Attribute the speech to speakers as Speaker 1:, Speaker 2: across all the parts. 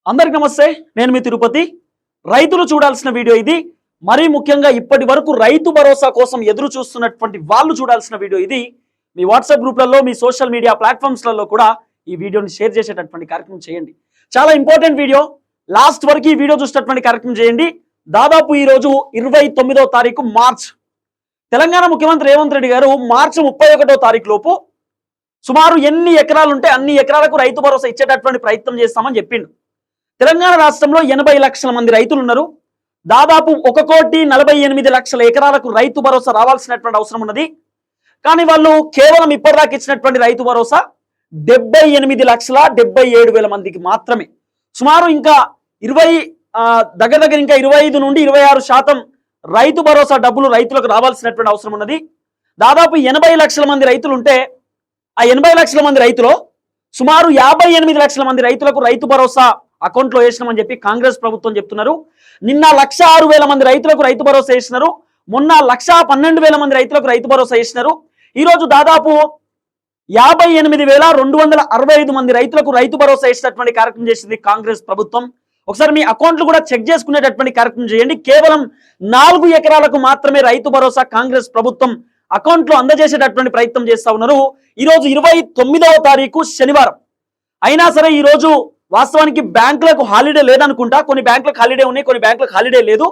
Speaker 1: అందరికి నమస్తే. నేను మీ తిరుపతి. రైతులు చూడాల్సిన వీడియో ఇది. మరీ ముఖ్యంగా ఇప్పటి వరకు రైతు భరోసా కోసం ఎదురు చూస్తున్నటువంటి వాళ్ళు చూడాల్సిన వీడియో ఇది. మీ వాట్సాప్ గ్రూప్లలో, మీ సోషల్ మీడియా ప్లాట్ఫామ్స్లలో కూడా ఈ వీడియోని షేర్ చేసేటటువంటి కార్యక్రమం చేయండి. చాలా ఇంపార్టెంట్ వీడియో. లాస్ట్ వరకు ఈ వీడియో చూసేటటువంటి కార్యక్రమం చేయండి. దాదాపు ఈ రోజు 29వ తారీఖు మార్చ్. తెలంగాణ ముఖ్యమంత్రి రేవంత్ రెడ్డి గారు మార్చి 31వ తారీఖు లోపు సుమారు ఎన్ని ఎకరాలు ఉంటే అన్ని ఎకరాలకు రైతు భరోసా ఇచ్చేటటువంటి ప్రయత్నం చేస్తామని చెప్పిండు. తెలంగాణ రాష్ట్రంలో 80 లక్షల మంది రైతులు ఉన్నారు. దాదాపు 1,48,00,000 ఎకరాలకు రైతు భరోసా రావాల్సినటువంటి అవసరం ఉన్నది. కానీ వాళ్ళు కేవలం ఇప్పటిదాకా ఇచ్చినటువంటి రైతు భరోసా 78,77,000 మందికి మాత్రమే. సుమారు ఇంకా 25 నుండి 26% రైతు భరోసా డబ్బులు రైతులకు రావాల్సినటువంటి అవసరం ఉన్నది. దాదాపు 80 లక్షల మంది రైతులు ఉంటే ఆ 80 లక్షల మంది రైతులు సుమారు 58 లక్షల మంది రైతులకు రైతు భరోసా అకౌంట్లో వేసినామని చెప్పి కాంగ్రెస్ ప్రభుత్వం చెప్తున్నారు. నిన్న 1,06,000 మంది రైతులకు రైతు భరోసా వేసినారు. మొన్న 1,12,000 మంది రైతులకు రైతు భరోసా వేసినారు. ఈరోజు దాదాపు 58,265 మంది రైతులకు రైతు భరోసా వేసినటువంటి కార్యక్రమం చేసింది కాంగ్రెస్ ప్రభుత్వం. ఒకసారి మీ అకౌంట్లు కూడా చెక్ చేసుకునేటటువంటి కార్యక్రమం చేయండి. కేవలం 4 ఎకరాలకు మాత్రమే రైతు భరోసా కాంగ్రెస్ ప్రభుత్వం అకౌంట్లో అందజేసేటటువంటి ప్రయత్నం చేస్తా ఉన్నారు. ఈరోజు 29వ తారీఖు శనివారం అయినా సరే ఈరోజు వాస్తవానికి బ్యాంకులకు హాలిడే లేదనుకుంటా. కొన్ని బ్యాంకులకు హాలిడే ఉన్నాయి, కొన్ని బ్యాంకులకు హాలిడే లేదు.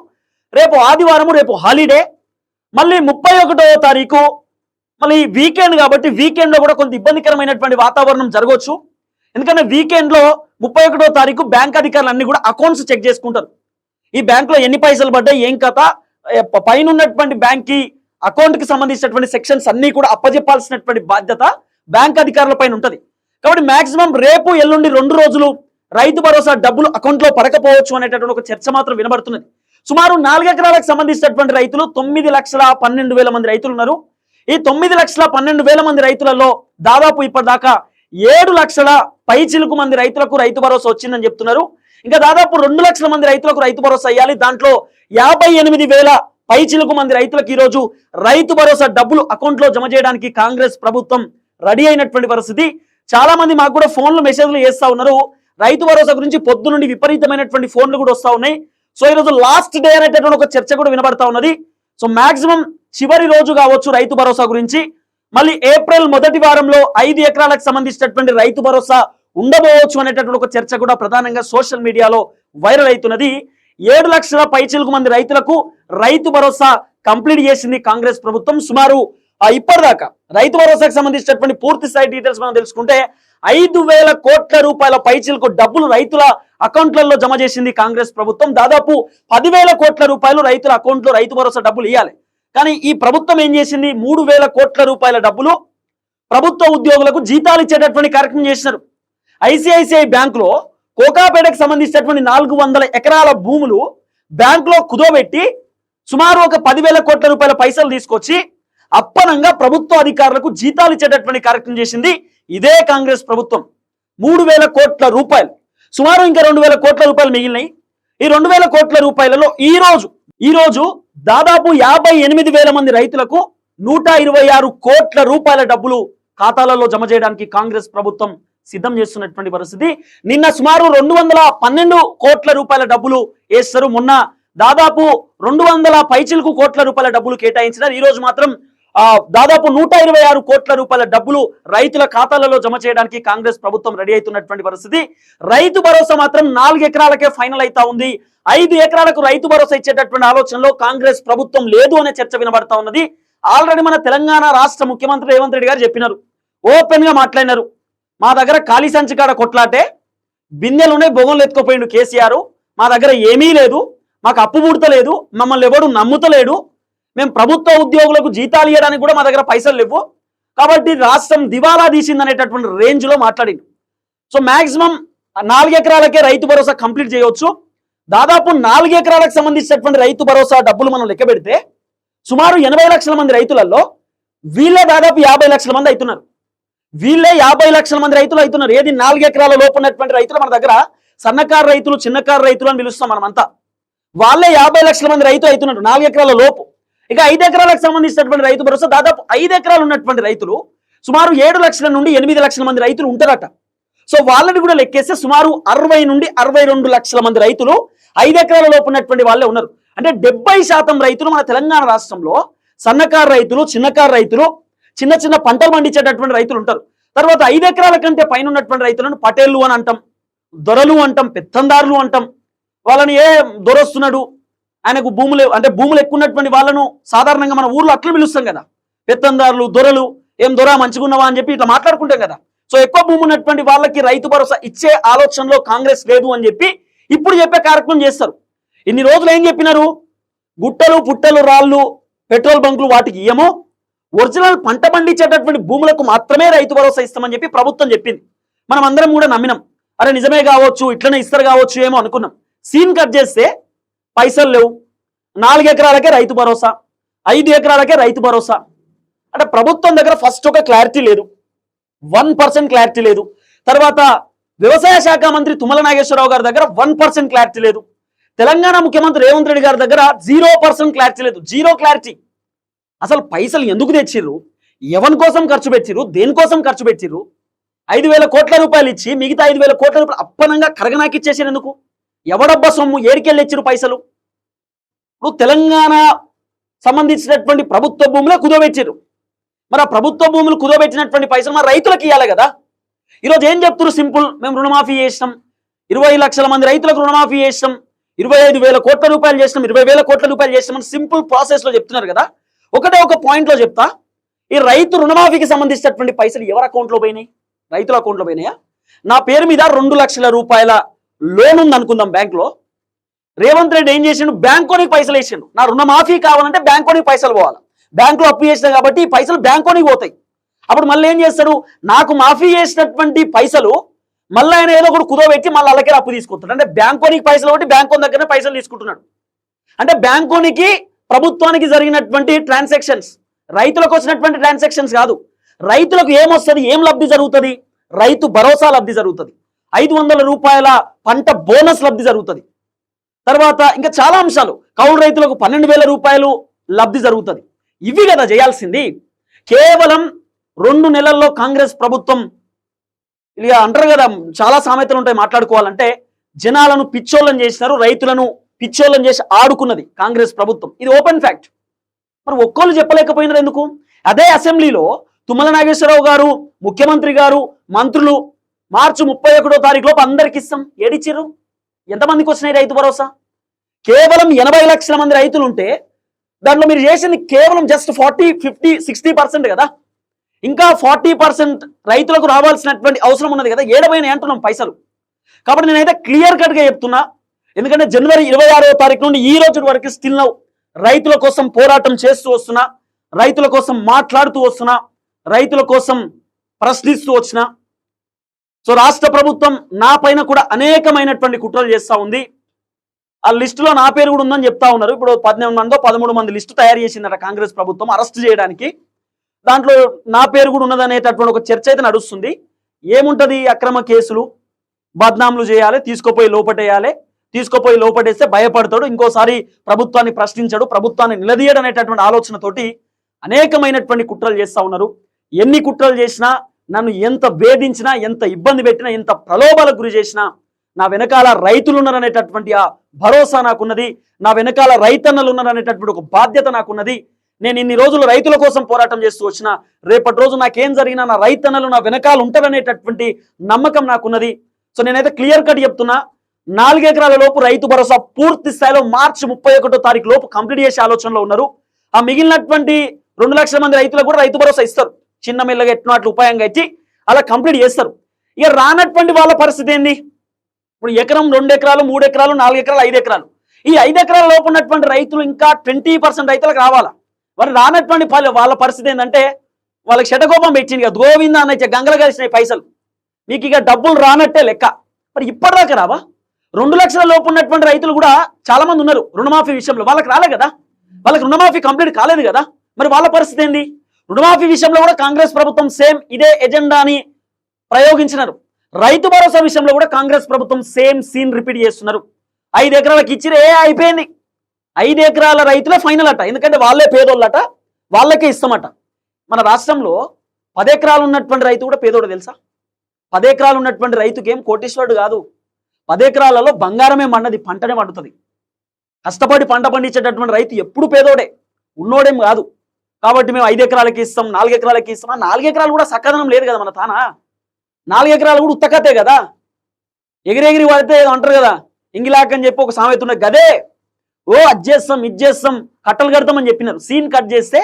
Speaker 1: రేపు ఆదివారము, రేపు హాలిడే. మళ్ళీ 31వ తారీఖు మళ్ళీ వీకెండ్ కాబట్టి వీకెండ్ లో కూడా కొంత ఇబ్బందికరమైనటువంటి వాతావరణం జరగవచ్చు. ఎందుకంటే వీకెండ్ లో 31వ తారీఖు బ్యాంక్ అధికారులు అన్ని కూడా అకౌంట్స్ చెక్ చేసుకుంటారు. ఈ బ్యాంక్ లో ఎన్ని పైసలు పడ్డాయి, ఏం కథ, పైన ఉన్నటువంటి బ్యాంక్ కి అకౌంట్ కి సంబంధించినటువంటి సెక్షన్స్ అన్ని కూడా అప్పజెప్పాల్సినటువంటి బాధ్యత బ్యాంక్ అధికారుల పైన ఉంటది. కాబట్టి మాక్సిమం రేపు ఎల్లుండి 2 రోజులు రైతు భరోసా డబ్బులు అకౌంట్ లో పడకపోవచ్చు అనేటటువంటి ఒక చర్చ మాత్రం వినబడుతున్నది. సుమారు 4 ఎకరాలకు సంబంధించినటువంటి రైతులు 9,12,000 మంది రైతులు ఉన్నారు. ఈ 9,12,000 మంది రైతులలో దాదాపు ఇప్పటిదాకా 7 లక్షల పైచిలుకు మంది రైతులకు రైతు భరోసా వచ్చిందని చెప్తున్నారు. ఇంకా దాదాపు 2 లక్షల మంది రైతులకు రైతు భరోసా అయ్యాలి. దాంట్లో 58,000 పైచిలుకు మంది రైతులకు ఈరోజు రైతు భరోసా డబ్బులు అకౌంట్ లో జమ చేయడానికి కాంగ్రెస్ ప్రభుత్వం రెడీ అయినటువంటి పరిస్థితి. చాలా మంది మాకు కూడా ఫోన్లు మెసేజ్లు చేస్తా ఉన్నారు. రైతు భరోసా గురించి పొద్దు నుండి విపరీతమైనటువంటి ఫోన్లు కూడా వస్తా ఉన్నాయి. సో ఈరోజు లాస్ట్ డే అనేటటువంటి ఒక చర్చ కూడా వినబడతా ఉన్నది. సో మాక్సిమం చివరి రోజు కావచ్చు రైతు భరోసా గురించి. మళ్ళీ ఏప్రిల్ మొదటి వారంలో 5 ఎకరాలకు సంబంధించినటువంటి రైతు భరోసా ఉండబోవచ్చు అనేటటువంటి ఒక చర్చ కూడా ప్రధానంగా సోషల్ మీడియాలో వైరల్ అవుతున్నది. 7 లక్షల పైచిలుకు మంది రైతులకు రైతు భరోసా కంప్లీట్ చేసింది కాంగ్రెస్ ప్రభుత్వం. సుమారు ఇప్పటిదాకా రైతు భరోసాకు సంబంధించినటువంటి పూర్తి స్థాయి డీటెయిల్స్ మనం తెలుసుకుంటే 5,000 కోట్ల రూపాయల పైచిలకు డబ్బులు రైతుల అకౌంట్లలో జమ చేసింది కాంగ్రెస్ ప్రభుత్వం. దాదాపు 10,000 కోట్ల రూపాయలు రైతుల అకౌంట్లో రైతు భరోసా డబ్బులు ఇవ్వాలి. కానీ ఈ ప్రభుత్వం ఏం చేసింది, 3,000 కోట్ల రూపాయల డబ్బులు ప్రభుత్వ ఉద్యోగులకు జీతాలు ఇచ్చేటటువంటి కార్యక్రమం చేసినారు. ఐసిఐసిఐ బ్యాంకులో కోకాపేటకు సంబంధించినటువంటి 400 ఎకరాల భూములు బ్యాంకులో కుదోబెట్టి సుమారు ఒక 10,000 కోట్ల రూపాయల పైసలు తీసుకొచ్చి అప్పనంగా ప్రభుత్వ అధికారులకు జీతాలు ఇచ్చేటటువంటి కార్యక్రమం చేసింది ఇదే కాంగ్రెస్ ప్రభుత్వం. 3,000 కోట్ల రూపాయలు, సుమారు ఇంకా 2,000 కోట్ల రూపాయలు మిగిలినాయి. ఈ 2,000 కోట్ల రూపాయలలో ఈ రోజు దాదాపు 58,000 మంది రైతులకు 126 కోట్ల రూపాయల డబ్బులు ఖాతాలలో జమ చేయడానికి కాంగ్రెస్ ప్రభుత్వం సిద్ధం చేస్తున్నటువంటి పరిస్థితి. నిన్న సుమారు 212 కోట్ల రూపాయల డబ్బులు వేస్తారు. మొన్న దాదాపు 200 పైచిలకు కోట్ల రూపాయల డబ్బులు కేటాయించినారు. ఈ రోజు మాత్రం దాదాపు 126 కోట్ల రూపాయల డబ్బులు రైతుల ఖాతాలలో జమ చేయడానికి కాంగ్రెస్ ప్రభుత్వం రెడీ అవుతున్నటువంటి పరిస్థితి. రైతు భరోసా మాత్రం 4 ఎకరాలకే ఫైనల్ అవుతా ఉంది. 5 ఎకరాలకు రైతు భరోసా ఇచ్చేటటువంటి ఆలోచనలో కాంగ్రెస్ ప్రభుత్వం లేదు అనే చర్చ వినబడతా ఉన్నది. ఆల్రెడీ మన తెలంగాణ రాష్ట్ర ముఖ్యమంత్రి రేవంత్ రెడ్డి గారు చెప్పినారు, ఓపెన్ గా మాట్లాడినారు. మా దగ్గర ఖాళీ సంచికాడ కొట్లాటే, బిందెలునే బొగలు ఎత్తుకుపోయిండు కేసీఆర్. మా దగ్గర ఏమీ లేదు, మాకు అప్పు ముడతలేదు, మమ్మల్ని ఎవడు నమ్ముతలేడు, మేము ప్రభుత్వ ఉద్యోగులకు జీతాలు ఇవ్వడానికి కూడా మా దగ్గర పైసలు లేవు, కాబట్టి రాష్ట్రం దివాలా తీసిందనేటటువంటి రేంజ్ లో మాట్లాడింది. So maximum 4 ఎకరాలకే Rythu Bharosa complete చేయవచ్చు. దాదాపు 4 ఎకరాలకు సంబంధించినటువంటి రైతు భరోసా డబ్బులు మనం లెక్క పెడితే సుమారు 80 లక్షల మంది రైతులలో వీళ్ళే దాదాపు 50 లక్షల మంది అవుతున్నారు. వీళ్ళే 50 లక్షల మంది రైతులు అవుతున్నారు. ఏది 4 ఎకరాల లోపు ఉన్నటువంటి రైతులు మన దగ్గర సన్నకారు రైతులు, చిన్నకారు రైతులు అని పిలుస్తాం మనమంతా. వాళ్ళే 50 లక్షల మంది రైతులు అవుతున్నారు 4 ఎకరాల లోపు. ఇక 5 ఎకరాలకు సంబంధించినటువంటి రైతు భరోసా దాదాపు 5 ఎకరాలు ఉన్నటువంటి రైతులు సుమారు 7 లక్షల నుండి 8 లక్షల మంది రైతులు ఉంటారట. సో వాళ్ళని కూడా లెక్కేస్తే సుమారు 60 నుండి 62 లక్షల మంది రైతులు 5 ఎకరాల లోపు ఉన్నటువంటి వాళ్ళే ఉన్నారు. అంటే 70% రైతులు మన తెలంగాణ రాష్ట్రంలో సన్నకారు రైతులు, చిన్నకారు రైతులు, చిన్న చిన్న పంటలు పండించేటటువంటి రైతులు ఉంటారు. తర్వాత 5 ఎకరాల కంటే పైన ఉన్నటువంటి రైతులను పటేళ్లు అని అంటాం, దొరలు అంటాం, పెత్తందారులు అంటాం. వాళ్ళని ఏ దొరొస్తున్నాడు, ఆయనకు భూములు అంటే భూములు ఎక్కువ ఉన్నటువంటి వాళ్ళను సాధారణంగా మన ఊర్లో అట్లా పిలుస్తాం కదా, పెత్తందారులు, దొరలు. ఏం దొర మంచిగున్నావా అని చెప్పి ఇట్లా మాట్లాడుకుంటాం కదా. సో ఎక్కువ భూమి ఉన్నటువంటి వాళ్ళకి రైతు భరోసా ఇచ్చే ఆలోచనలో కాంగ్రెస్ లేదు అని చెప్పి ఇప్పుడు చెప్పే కార్యక్రమం చేస్తారు. ఇన్ని రోజులు ఏం చెప్పినారు, గుట్టలు పుట్టలు రాళ్ళు పెట్రోల్ బంకులు వాటికి ఇయ్యము, ఒరిజినల్ పంట పండించేటటువంటి భూములకు మాత్రమే రైతు భరోసా ఇస్తామని చెప్పి ప్రభుత్వం చెప్పింది. మనం అందరం కూడా నమ్మినాం, అరే నిజమే కావచ్చు, ఇట్లనే ఇస్తారు కావచ్చు ఏమో అనుకున్నాం. సీన్ కట్ చేస్తే పైసలు లేవు, 4 ఎకరాలకే రైతు భరోసా, 5 ఎకరాలకే రైతు భరోసా. అంటే ప్రభుత్వం దగ్గర ఫస్ట్ ఒక క్లారిటీ లేదు, 1% క్లారిటీ లేదు. తర్వాత వ్యవసాయ శాఖ మంత్రి తుమ్మల నాగేశ్వరరావు గారి దగ్గర 1% క్లారిటీ లేదు. తెలంగాణ ముఖ్యమంత్రి రేవంత్ రెడ్డి గారి దగ్గర 0% క్లారిటీ లేదు, జీరో క్లారిటీ. అసలు పైసలు ఎందుకు తెచ్చిర్రు, ఎవరి కోసం ఖర్చు పెట్టిర్రు, దేనికోసం ఖర్చు పెట్టిర్రు? 5,000 కోట్ల రూపాయలు ఇచ్చి మిగతా 5,000 కోట్ల రూపాయలు అప్పనంగా కరగనాకిచ్చేసారు ఎందుకు? ఎవడబ్బా సొమ్ము, ఏడికెళ్ళి ఇచ్చిరు పైసలు? ఇప్పుడు తెలంగాణ సంబంధించినటువంటి ప్రభుత్వ భూములే కుదోబెట్టిర్రు. మరి ఆ ప్రభుత్వ భూములు కుదోబెట్టినటువంటి పైసలు మరి రైతులకు ఇవ్వాలి కదా. ఈరోజు ఏం చెప్తున్నారు, సింపుల్, మేము రుణమాఫీ చేసినాం, 20 లక్షల మంది రైతులకు రుణమాఫీ చేసినాం, 25,000 కోట్ల రూపాయలు చేసినాం, 20,000 కోట్ల రూపాయలు చేసినాం, సింపుల్ ప్రాసెస్ లో చెప్తున్నారు కదా. ఒకటే ఒక పాయింట్ లో చెప్తా, ఈ రైతు రుణమాఫీకి సంబంధించినటువంటి పైసలు ఎవరి అకౌంట్లో పోయినాయి? రైతుల అకౌంట్లో పోయినాయా? నా పేరు మీద 2 లక్షల రూపాయల లోన్ ఉంది అనుకుందాం బ్యాంకులో. రేవంత్ రెడ్డి ఏం చేసిండు, బ్యాంకోనికి పైసలు వేసిండు. నా రుణమాఫీ కావాలంటే బ్యాంకోనికి పైసలు పోవాలి, బ్యాంకులో అప్పు చేసినా కాబట్టి ఈ పైసలు బ్యాంకోనికి పోతాయి. అప్పుడు మళ్ళీ ఏం చేస్తాడు, నాకు మాఫీ చేసినటువంటి పైసలు మళ్ళీ ఆయన ఏదో ఒకటి కుదోబెట్టి మళ్ళీ అలాగే అప్పు తీసుకుంటాడు. అంటే బ్యాంకోనికి పైసలు ఒకటి బ్యాంకోని దగ్గరనే పైసలు తీసుకుంటున్నాడు. అంటే బ్యాంకోనికి ప్రభుత్వానికి జరిగినటువంటి ట్రాన్సాక్షన్స్ రైతులకు వచ్చినటువంటి ట్రాన్సాక్షన్స్ కాదు. రైతులకు ఏమొస్తుంది, ఏం లబ్ధి జరుగుతుంది? రైతు భరోసా లబ్ధి జరుగుతుంది, 500 రూపాయల పంట బోనస్ లబ్ధి జరుగుతుంది. తర్వాత ఇంకా చాలా అంశాలు, కౌలు రైతులకు 12,000 రూపాయలు లబ్ధి జరుగుతుంది. ఇవి కదా చేయాల్సింది. కేవలం 2 నెలల్లో కాంగ్రెస్ ప్రభుత్వం, ఇక అంటారు కదా చాలా సామెతలు ఉంటాయి మాట్లాడుకోవాలంటే, జనాలను పిచ్చోళ్ళని చేసినారు, రైతులను పిచ్చోళ్ళని చేసి ఆడుకున్నది కాంగ్రెస్ ప్రభుత్వం. ఇది ఓపెన్ ఫ్యాక్ట్. మరి ఒక్కళ్ళు చెప్పలేకపోయినారు ఎందుకు? అదే అసెంబ్లీలో తుమ్మల నాగేశ్వరరావు గారు, ముఖ్యమంత్రి గారు, మంత్రులు మార్చి 31వ తారీఖు లోపు అందరికి ఇస్తాం ఏడిచ్చిర్రు. ఎంతమందికి వచ్చినాయి రైతు భరోసా? కేవలం 80 లక్షల మంది రైతులు ఉంటే దాంట్లో మీరు చేసింది కేవలం జస్ట్ 40, 50, 60% కదా. ఇంకా 40% రైతులకు రావాల్సినటువంటి అవసరం ఉన్నది కదా, ఏడబోయినాయి అంటున్నాం పైసలు. కాబట్టి నేనైతే క్లియర్ కట్ గా చెప్తున్నా, ఎందుకంటే జనవరి 26వ తారీఖు నుండి ఈ రోజు వరకు స్టిల్ నౌ రైతుల కోసం పోరాటం చేస్తూ వస్తున్నా, రైతుల కోసం మాట్లాడుతూ వస్తున్నా, రైతుల కోసం ప్రశ్నిస్తూ వచ్చిన. సో రాష్ట్ర ప్రభుత్వం నా పైన కూడా అనేకమైనటువంటి కుట్రలు చేస్తూ ఉంది. ఆ లిస్టులో నా పేరు కూడా ఉందని చెప్తా ఉన్నారు. ఇప్పుడు 18 మందో 13 మంది లిస్టు తయారు చేసిందట కాంగ్రెస్ ప్రభుత్వం అరెస్ట్ చేయడానికి. దాంట్లో నా పేరు కూడా ఉన్నదనేటటువంటి ఒక చర్చ అయితే నడుస్తుంది. ఏముంటది, అక్రమ కేసులు, బద్నాములు చేయాలి, తీసుకుపోయి లోపటేయాలి, తీసుకుపోయి లోపటేస్తే భయపడతాడు, ఇంకోసారి ప్రభుత్వాన్ని ప్రశ్నించాడు, ప్రభుత్వాన్ని నిలదీయడం అనేటటువంటి ఆలోచనతోటి అనేకమైనటువంటి కుట్రలు చేస్తూ ఉన్నారు. ఎన్ని కుట్రలు చేసినా, నన్ను ఎంత వేధించినా, ఎంత ఇబ్బంది పెట్టినా, ఎంత ప్రలోభాలకు గురి చేసినా నా వెనకాల రైతులు ఉన్నారనేటటువంటి ఆ భరోసా నాకున్నది, నా వెనకాల రైతన్నలు ఉన్నారనేటటువంటి ఒక బాధ్యత నాకున్నది. నేను ఇన్ని రోజులు రైతుల కోసం పోరాటం చేస్తూ వచ్చిన, రేపటి రోజు నాకేం జరిగినా నా రైతన్నలు నా వెనకాల ఉంటారనేటటువంటి నమ్మకం నాకున్నది. సో నేనైతే క్లియర్ కట్ చెప్తున్నా, 4 ఎకరాల లోపు రైతు భరోసా పూర్తి స్థాయిలో మార్చి 31వ తారీఖు లోపు కంప్లీట్ చేసే ఆలోచనలో ఉన్నారు. ఆ మిగిలినటువంటి 2 లక్షల మంది రైతులకు కూడా రైతు భరోసా ఇస్తారు, చిన్న మెల్లగా ఎట్నో అట్లా ఉపాయంగా ఇచ్చి అలా కంప్లీట్ చేస్తారు. ఇక రానటువంటి వాళ్ళ పరిస్థితి ఏంది? ఇప్పుడు ఎకరం, 2 ఎకరాలు, 3 ఎకరాలు, 4 ఎకరాలు, 5 ఎకరాలు, ఈ 5 ఎకరాల లోపు ఉన్నటువంటి రైతులు ఇంకా 20% రైతులకు రావాలా. మరి రానటువంటి వాళ్ళ పరిస్థితి ఏంటంటే, వాళ్ళకి శటకోపం పెట్టింది కదా, గోవింద అన్న గంగలు కలిసినాయి పైసలు, మీకు ఇక డబ్బులు రానట్టే లెక్క. మరి ఇప్పటిదాకా రావా? 2 లక్షల లోపు ఉన్నటువంటి రైతులు కూడా చాలా మంది ఉన్నారు రుణమాఫీ విషయంలో, వాళ్ళకి రాలే కదా, వాళ్ళకి రుణమాఫీ కంప్లీట్ కాలేదు కదా. మరి వాళ్ళ పరిస్థితి ఏంది? రుణమాఫీ విషయంలో కూడా కాంగ్రెస్ ప్రభుత్వం సేమ్ ఇదే ఎజెండాని ప్రయోగించినారు. రైతు భరోసా విషయంలో కూడా కాంగ్రెస్ ప్రభుత్వం సేమ్ సీన్ రిపీట్ చేస్తున్నారు. 5 ఎకరాలకు ఇచ్చిరే అయిపోయింది, 5 ఎకరాల రైతులే ఫైనల్ అట, ఎందుకంటే వాళ్ళే పేదోళ్ళట, వాళ్ళకే ఇస్తామట. మన రాష్ట్రంలో 10 ఎకరాలు ఉన్నటువంటి రైతు కూడా పేదోడు తెలుసా? 10 ఎకరాలు ఉన్నటువంటి రైతుకి ఏం కోటీశ్వరుడు కాదు. 10 ఎకరాలలో బంగారమే మండది, పంటనే పండుతుంది. కష్టపడి పంట పండించేటటువంటి రైతు ఎప్పుడు పేదోడే, ఉన్నోడేం కాదు. కాబట్టి మేము 5 ఎకరాలకి ఇస్తాం, 4 ఎకరాలకి ఇస్తాం. 4 ఎకరాలు కూడా సక్కదనం లేదు కదా మన తానా. 4 ఎకరాలు కూడా ఉత్తకతే కదా, ఎగిరెగిరి పడితే అంటారు కదా, ఇంగిలాక్ అని చెప్పి ఒక సామెత ఉన్నది. గదే ఓ అది చేస్తాం ఇది చేస్తాం కట్టలు కడతామని చెప్పినారు. సీన్ కట్ చేస్తే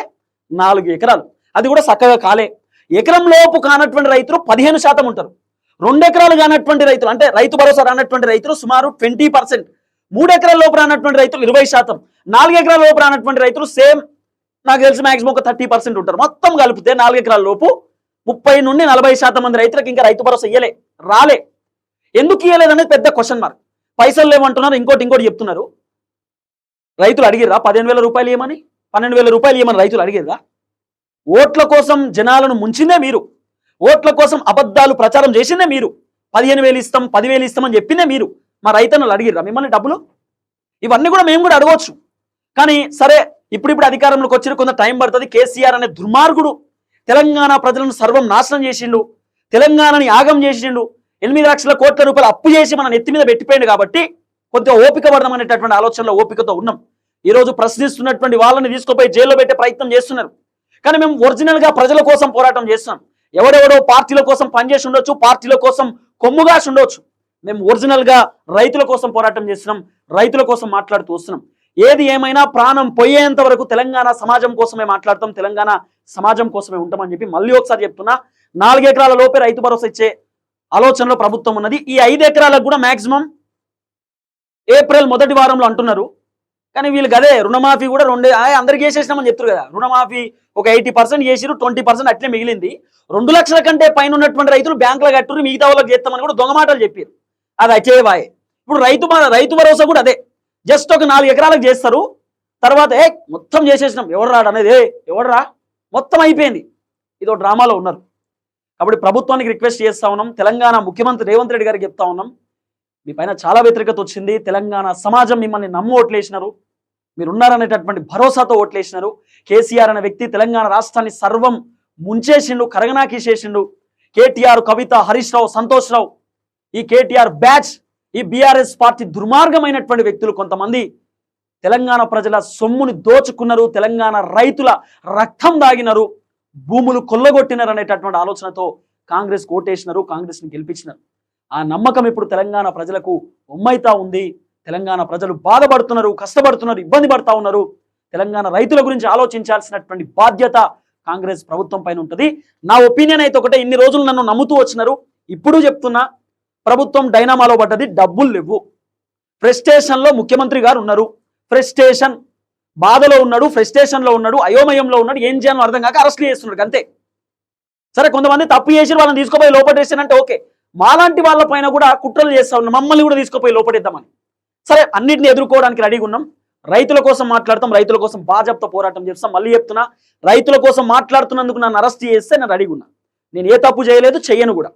Speaker 1: 4 ఎకరాలు, అది కూడా చక్కగా కాలే. ఎకరం లోపు కానటువంటి రైతులు 15% ఉంటారు. 2 ఎకరాలు కానటువంటి రైతులు అంటే రైతు భరోసా రానటువంటి రైతులు సుమారు 20%. 3 ఎకరాల లోపు రానటువంటి రైతులు 20%. 4 ఎకరాల లోపు రానటువంటి రైతులు సేమ్ నాకు తెలిసి మాక్సిమం ఒక 30% ఉంటారు. మొత్తం కలిపితే 4 ఎకరాల లోపు 30 నుండి 40% మంది రైతులకు ఇంకా రైతు భరోసా ఇయ్యలే, రాలే. ఎందుకు ఇయ్యలేదు అనేది పెద్ద క్వశ్చన్ మార్క్. పైసలు లేవంటున్నారు, ఇంకోటి చెప్తున్నారు. రైతులు అడిగిర్రా 15,000 రూపాయలు ఇవ్వమని, 12,000 రూపాయలు ఇవ్వమని రైతులు అడిగిర్రా? ఓట్ల కోసం జనాలను ముంచిందే మీరు, ఓట్ల కోసం అబద్ధాలు ప్రచారం చేసిందే మీరు. 15,000 ఇస్తాం 10,000 ఇస్తామని చెప్పిందే మీరు. మా రైతన్నలు అడిగిర్రా మిమ్మల్ని డబ్బులు? ఇవన్నీ కూడా మేము కూడా అడగవచ్చు. కానీ సరే, ఇప్పుడు అధికారంలోకి వచ్చిన కొంత టైం పడుతుంది. కేసీఆర్ అనే దుర్మార్గుడు తెలంగాణ ప్రజలను సర్వం నాశనం చేసిండు, తెలంగాణని యాగం చేసిండు. 8 లక్షల కోట్ల రూపాయలు అప్పు చేసి మన నెత్తి మీద పెట్టిపోయింది. కాబట్టి కొంచెం ఓపిక పడదాం అనేటటువంటి ఆలోచనలో ఓపికతో ఉన్నాం. ఈరోజు ప్రశ్నిస్తున్నటువంటి వాళ్ళని తీసుకుపోయి జైల్లో పెట్టే ప్రయత్నం చేస్తున్నారు. కానీ మేము ఒరిజినల్ గా ప్రజల కోసం పోరాటం చేస్తున్నాం. ఎవడెవడో పార్టీల కోసం పనిచేసి ఉండొచ్చు, పార్టీల కోసం కొమ్ముగాసి ఉండొచ్చు. మేము ఒరిజినల్ గా రైతుల కోసం పోరాటం చేస్తున్నాం, రైతుల కోసం మాట్లాడుతూ వస్తున్నాం. ఏది ఏమైనా ప్రాణం పోయేంత వరకు తెలంగాణ సమాజం కోసమే మాట్లాడతాం, తెలంగాణ సమాజం కోసమే ఉంటామని చెప్పి మళ్ళీ ఒకసారి చెప్తున్నా. 4 ఎకరాల లోపే రైతు భరోసా ఇచ్చే ఆలోచనలో ప్రభుత్వం ఉన్నది. ఈ 5 ఎకరాలకు కూడా మాక్సిమం ఏప్రిల్ మొదటి వారంలో అంటున్నారు. కానీ వీళ్ళకి అదే రుణమాఫీ కూడా అందరికి వేసేసినామని చెప్తారు కదా. రుణమాఫీ ఒక 80% చేసిరు, 20% అట్లే మిగిలింది. 2 లక్షల కంటే పైన ఉన్నటువంటి రైతులు బ్యాంకులో కట్టురు, మిగతా వాళ్ళకి చేస్తామని కూడా దొంగ మాటలు చెప్పారు. అది అచేవాయే. ఇప్పుడు రైతు భరోసా కూడా అదే, జస్ట్ ఒక 4 ఎకరాలకు చేస్తారు. తర్వాత మొత్తం చేసేసినాం, ఎవరు రాడు అనేది, ఎవడరా మొత్తం అయిపోయింది. ఇదో డ్రామాలో ఉన్నారు. కాబట్టి ప్రభుత్వానికి రిక్వెస్ట్ చేస్తా ఉన్నాం, తెలంగాణ ముఖ్యమంత్రి రేవంత్ రెడ్డి గారికి చెప్తా ఉన్నాం, మీ పైన చాలా వ్యతిరేకత వచ్చింది. తెలంగాణ సమాజం మిమ్మల్ని నమ్ము ఓట్లేసినారు, మీరున్నారనేటటువంటి భరోసాతో ఓట్లేసినారు. కేసీఆర్ అనే వ్యక్తి తెలంగాణ రాష్ట్రాన్ని సర్వం ముంచేసిండు, కరగనాకీసేసిండు. కేటీఆర్, కవిత, హరీష్ రావు, సంతోష్ రావు, ఈ కేటీఆర్ బ్యాచ్, ఈ బీఆర్ఎస్ పార్టీ దుర్మార్గమైనటువంటి వ్యక్తులు కొంతమంది తెలంగాణ ప్రజల సొమ్ముని దోచుకున్నారు, తెలంగాణ రైతుల రక్తం దాగినారు, భూములు కొల్లగొట్టినారు అనేటటువంటి ఆలోచనతో కాంగ్రెస్ ఓటేసినారు, కాంగ్రెస్ని గెలిపించినారు. ఆ నమ్మకం ఇప్పుడు తెలంగాణ ప్రజలకు ఉమ్మైతా ఉంది. తెలంగాణ ప్రజలు బాధపడుతున్నారు, కష్టపడుతున్నారు, ఇబ్బంది పడతా ఉన్నారు. తెలంగాణ రైతుల గురించి ఆలోచించాల్సినటువంటి బాధ్యత కాంగ్రెస్ ప్రభుత్వం పైన ఉంటుంది. నా ఒపీనియన్ అయితే ఒకటే, ఇన్ని రోజులు నన్ను నమ్ముతూ వచ్చినారు, ఇప్పుడు చెప్తున్నా, ప్రభుత్వం డైనామాలో పడ్డది, డబ్బులు లేవు. ఫ్రస్ట్రేషన్లో ముఖ్యమంత్రి గారు ఉన్నారు, ఫ్రస్ట్రేషన్ బాధలో ఉన్నాడు, ఫ్రస్ట్రేషన్లో ఉన్నాడు, అయోమయంలో ఉన్నాడు, ఏం చేయాలో అర్థం కాక అరెస్ట్లు చేస్తున్నాడు అంతే. సరే, కొంతమంది తప్పు చేసి వాళ్ళని తీసుకుపోయి లోపటేసానంటే ఓకే, మాలాంటి వాళ్ళ పైన కూడా కుట్రలు చేస్తా ఉన్నాం, మమ్మల్ని కూడా తీసుకుపోయి లోపడేద్దామని. సరే, అన్నింటిని ఎదుర్కోవడానికి రెడీగా ఉన్నాం. రైతుల కోసం మాట్లాడతాం, రైతుల కోసం బాజాప్తా పోరాటం చేస్తాం. మళ్ళీ చెప్తున్నా, రైతుల కోసం మాట్లాడుతున్నందుకు నన్ను అరెస్ట్ చేస్తే నేను రెడీగా ఉన్నా. నేను ఏ తప్పు చేయలేదు, చెయ్యను కూడా.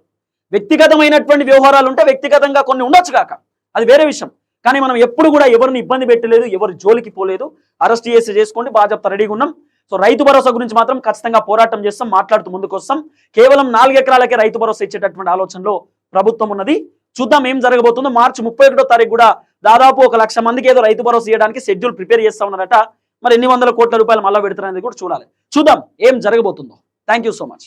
Speaker 1: వ్యక్తిగతమైనటువంటి వ్యవహారాలు ఉంటే వ్యక్తిగతంగా కొన్ని ఉండొచ్చు కాక, అది వేరే విషయం. కానీ మనం ఎప్పుడు కూడా ఎవరిని ఇబ్బంది పెట్టలేదు, ఎవరి జోలికి పోలేదు. అరెస్ట్ చేసి చేసుకోండి, బాజాప్తా రెడీగా ఉన్నాం. సో రైతు భరోసా గురించి మాత్రం ఖచ్చితంగా పోరాటం చేస్తాం, మాట్లాడుతూ ముందుకు వస్తాం. కేవలం 4 ఎకరాలకే రైతు భరోసా ఇచ్చేటటువంటి ఆలోచనలో ప్రభుత్వం ఉన్నది. చూద్దాం ఏం జరగబోతుందో. మార్చి 31వ తారీఖు కూడా దాదాపు 1,00,000 మందికి ఏదో రైతు భరోసా ఇవ్వడానికి షెడ్యూల్ ప్రిపేర్ చేస్తా ఉన్నారట. మరి ఎన్ని వందల కోట్ల రూపాయలు మళ్ళీ పెడతారనేది కూడా చూడాలి. చూద్దాం ఏం జరగబోతుందో. Thank you so much.